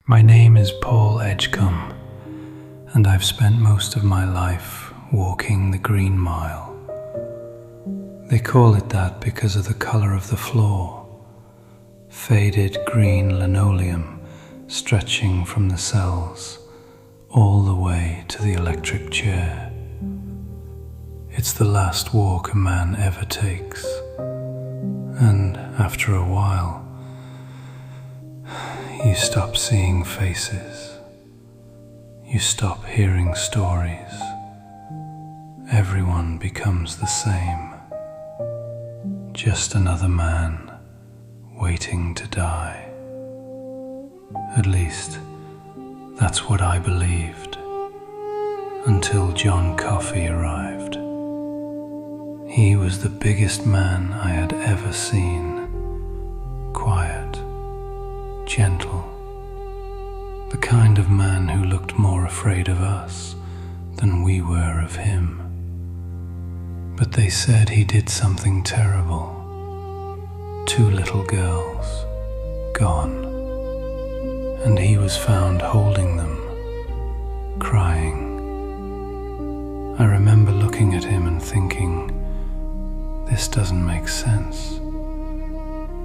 My name is Paul Edgecomb, and I've spent most of my life walking the Greene Mile. They call it that because of the color of the floor, faded green linoleum stretching from the cells all the way to the electric chair. It's the last walk a man ever takes, and after a while, you stop seeing faces. You stop hearing stories. Everyone becomes the same. Just another man waiting to die. At least, that's what I believed, until John Coffey arrived. He was the biggest man I had ever seen. Quiet, gentle, the kind of man who looked more afraid of us than we were of him. But they said he did something terrible. 2 little girls, gone, and he was found holding them, crying. I remember looking at him and thinking, this doesn't make sense.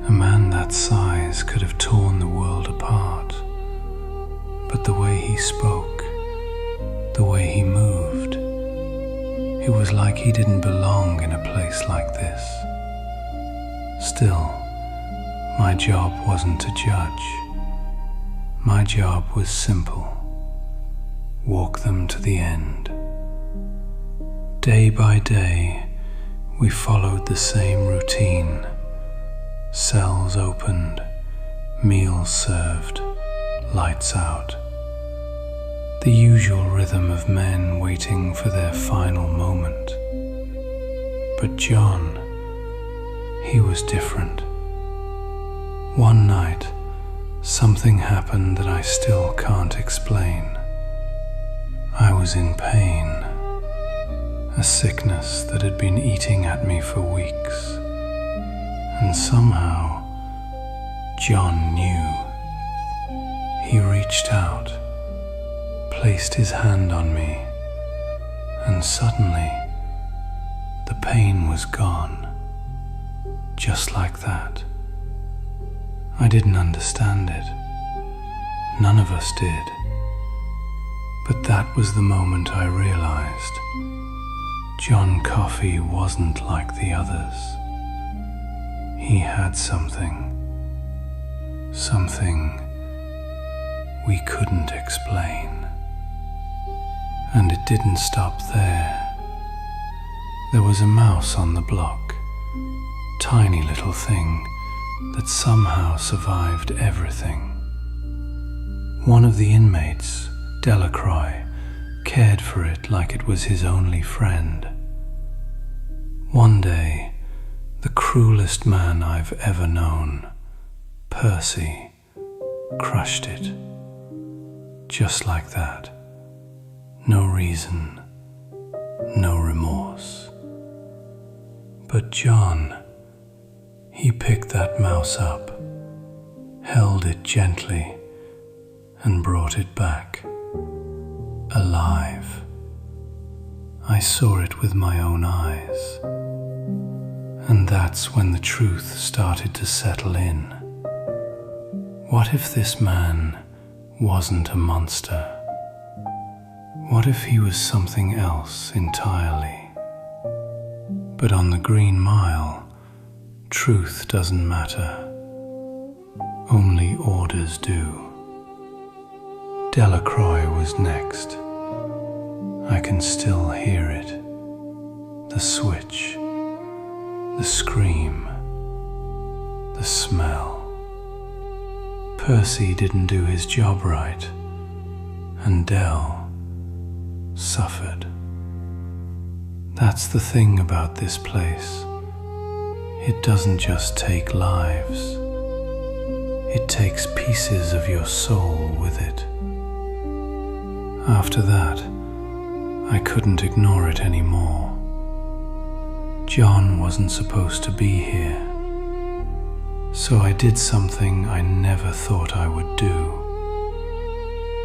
A man that size could have torn the world apart, but the way he spoke, the way he moved, it was like he didn't belong in a place like this. Still, my job wasn't to judge. My job was simple: walk them to the end. Day by day, we followed the same routine. Cells opened, meals served, lights out. The usual rhythm of men waiting for their final moment. But John, he was different. One night, something happened that I still can't explain. I was in pain, a sickness that had been eating at me for weeks. And somehow, John knew. He reached out, placed his hand on me, and suddenly, the pain was gone. Just like that. I didn't understand it. None of us did. But that was the moment I realized John Coffey wasn't like the others. He had something we couldn't explain. And it didn't stop there. There was a mouse on the block, tiny little thing that somehow survived everything. One of the inmates, Delacroix, cared for it like it was his only friend. One day, the cruelest man I've ever known, Percy, crushed it. Just like that. No reason, no remorse. But John, he picked that mouse up, held it gently, and brought it back, alive. I saw it with my own eyes. And that's when the truth started to settle in. What if this man wasn't a monster? What if he was something else entirely? But on the Greene Mile, truth doesn't matter. Only orders do. Delacroix was next. I can still hear it. The switch. The scream, the smell. Percy didn't do his job right, and Del suffered. That's the thing about this place. It doesn't just take lives. It takes pieces of your soul with it. After that, I couldn't ignore it anymore. John wasn't supposed to be here, so I did something I never thought I would do.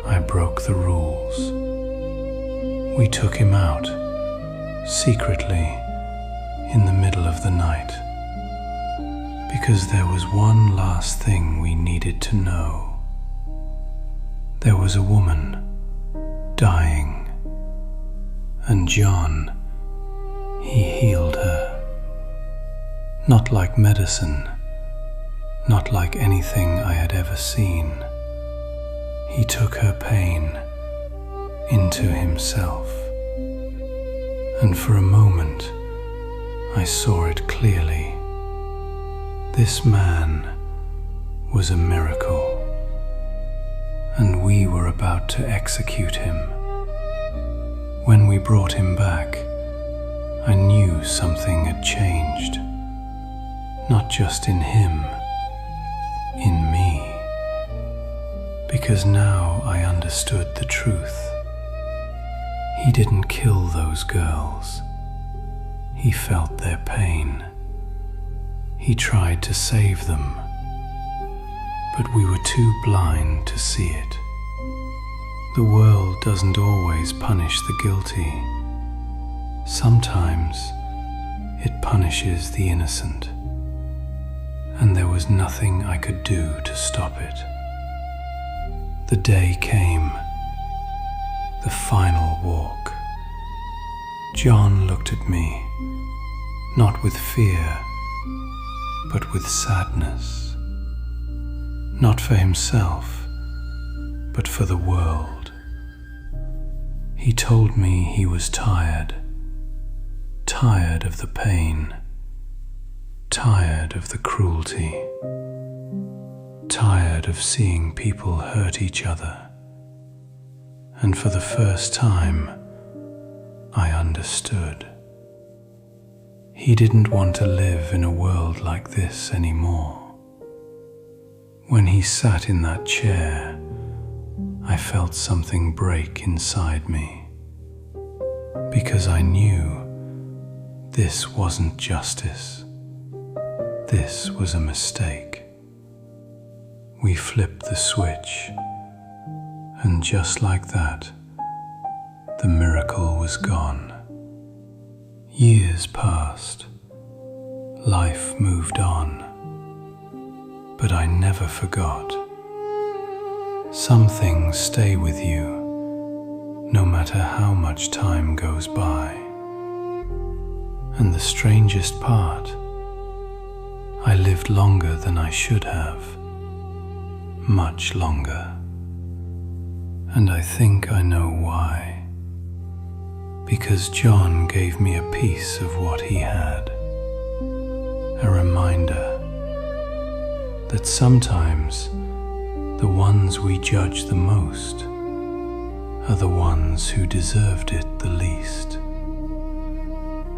I broke the rules. We took him out, secretly, in the middle of the night, because there was one last thing we needed to know. There was a woman dying, and John, he healed her. Not like medicine, not like anything I had ever seen. He took her pain into himself, and for a moment I saw it clearly. This man was a miracle, and we were about to execute him. When we brought him back, I knew something had changed, not just in him, in me, because now I understood the truth. He didn't kill those girls. He felt their pain. He tried to save them, but we were too blind to see it. The world doesn't always punish the guilty. Sometimes it punishes the innocent, and there was nothing I could do to stop it. The day came, the final walk. John looked at me, not with fear, but with sadness. Not for himself, but for the world. He told me he was tired of the pain, tired of the cruelty, tired of seeing people hurt each other. And for the first time, I understood. He didn't want to live in a world like this anymore. When he sat in that chair, I felt something break inside me, because I knew this wasn't justice. This was a mistake. We flipped the switch, and just like that, the miracle was gone. Years passed, life moved on, but I never forgot. Some things stay with you, no matter how much time goes by. And the strangest part, I lived longer than I should have, much longer. And I think I know why. Because John gave me a piece of what he had, a reminder that sometimes the ones we judge the most are the ones who deserved it the least.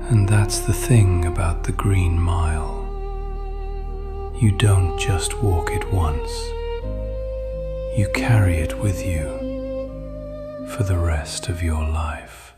And that's the thing about the Green Mile. You don't just walk it once, you carry it with you for the rest of your life.